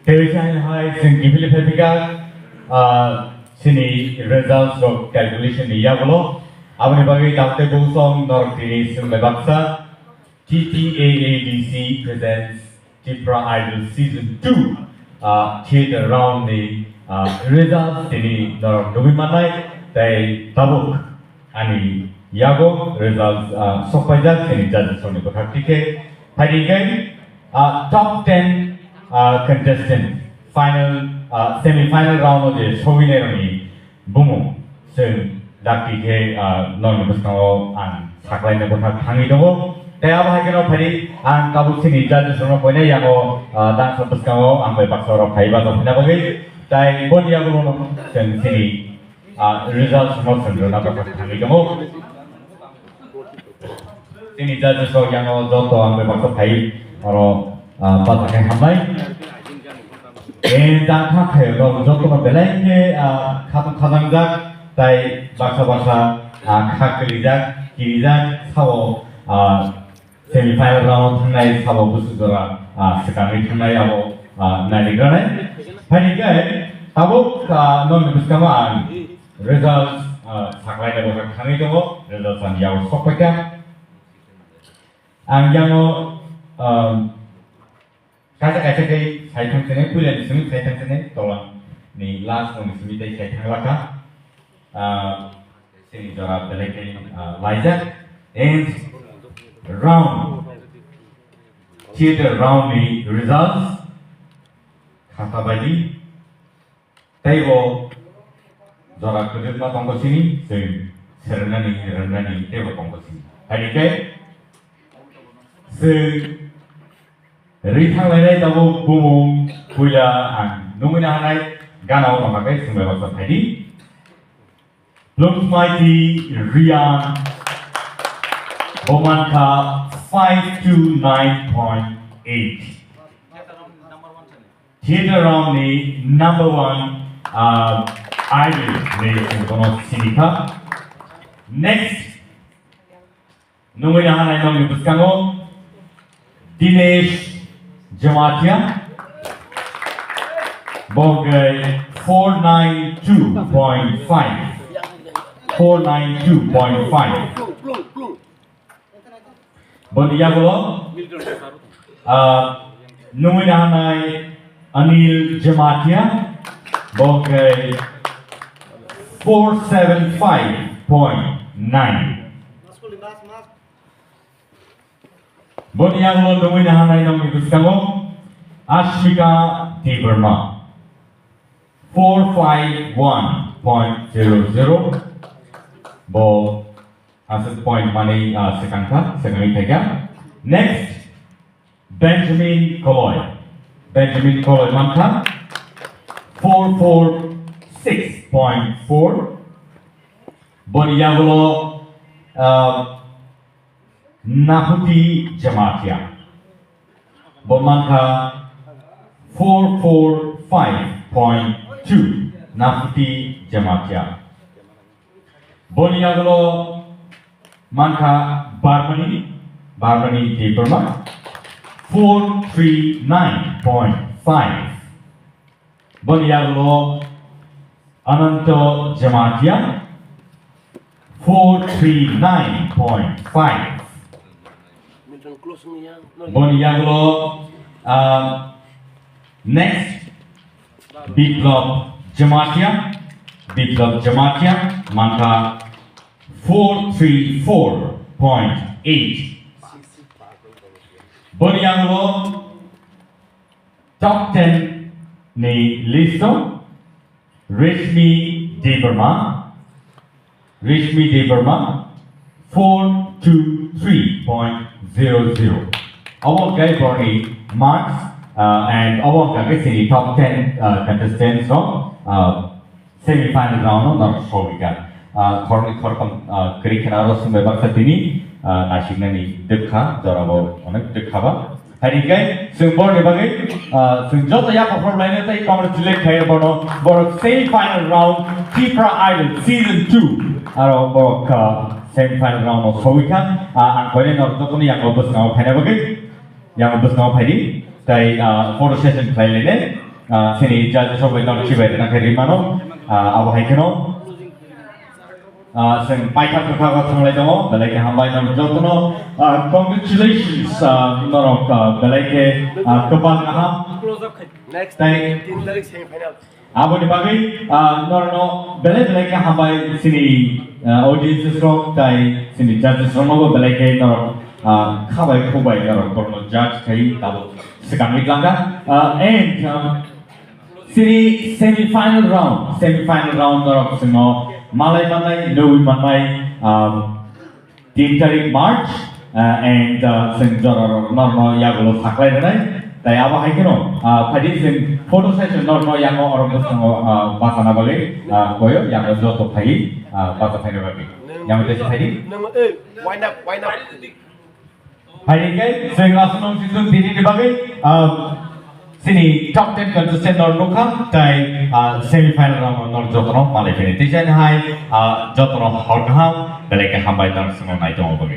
Television high sing givili phepika sini results of calculation iya bolo abani bagi dakte gosong nor tini sing mebaksa TTAADC presents Tipra Idol Season 2 theater round the results tini nor nubimanai tai tabuk ani yago results sokpajak tini judges soni kothakike hadigai top 10 contestant final semi-final round of the Shovineri Bumu soon Daki K non Busco and Sakhwlai Nebota Tangido. They are like a petty and Kabusini judges from Pone Yago dance of Busco and by Baxor of Kaiba of Navigate. They Boniago City results from Nabaka Tangido. Sini judges of Yango Zoto and by Baxor Kai or But I have my and that happens. Joto belenge kadang tai bahasa kakelijak kirijak sawo semi-final round thangnai sawo busudora sekarang thangnai abo naligrane hanigai abo non buskama results sakhwlai nebo thangai dogo results an yaw sokpeka ang yango kaca-kaca kay saya tangkene punya di sini saya tangkene tolong ni last one di sini saya tanglaka sini jora beleke Liza and round theater round ni results kata bagi tebo jora kedua tonggo sini serenani tebo tonggo sini hari ke rikha lai tabu bumung puya an numina hanai gana o makai sumbai baksa thadi looks mighty Rian Bomanka 529.8 theater round ni number 1 idol ni kono sinika next numina hanai nong buskango Dinesh Jamatia Bogai 492.5 Bondiagolo Numinahanai Anil Jamatia Bogai 475.9 Bondiagolo Numinahanai Nong Ikuskamo Ashmika Tiberma 451.00 Bo asset point money second next Benjamin Koloy Manka 446.4 Bondiagolo Nahuti Jamatia Bomanka 445.2 Nahuti Jamatia Boniagolo Manka Barmani Deeperma 439.5 Boniagolo Ananto Jamatia 439.5 Boniagolo next Biplop Jamatia Manka 434.8 Boniagolo top 10 ni listo Rishmi Deberma 423.00 Award guy for marks and award guy sini top 10 contestants from semi-final round not showika korkom kerikana sumbai baksa tini nasiknani dekha jorabo onek dekhaba hari guy sumbor ni bagai sunjoto ya perform lainnya tai congratulate kaya bono semi-final round Tipra Idol Season 2 aro borok semi final round of Sowikan ang koine nor jotoni yang obus ngau phaina bagi yang obus ngau phaidi tai photo session khlailene sini judge sobai nor chibai na khari mano abo haikeno जों पाइथा खोखाखौ थांलाय दङ बेलायके हामबाय नर जतनो congratulations नरक बेलायके गोबां गाहाम next 3 तारिख semi final आबोनि बागै नरनो बेलायके हामबाय सिनि audiences rok tai sini judges ronogo बेलायके नर खाबाय खोबाय नर बरनो judge kai दाबो सिगांनि लांगा and sini semi final round नरक जोङो Malay Manai, Novi Manai, 3 tarik March, and Senjor Norno Yago sakhwlai nanai, tai aba haikeno, phadi sen photo session Norno Yago orobos basana bagi, koyo Yago joto phai, basa phai bagi. Yang itu phai. Wind up. Phai kai, sen asunong season 3 ni bagi, sini top 10 contestant Norno ka, tai semi final round Nor jotono Malay fini. Tijan hai jotono horgaham, belai ke hambai Nor sungo nai tomo bagi.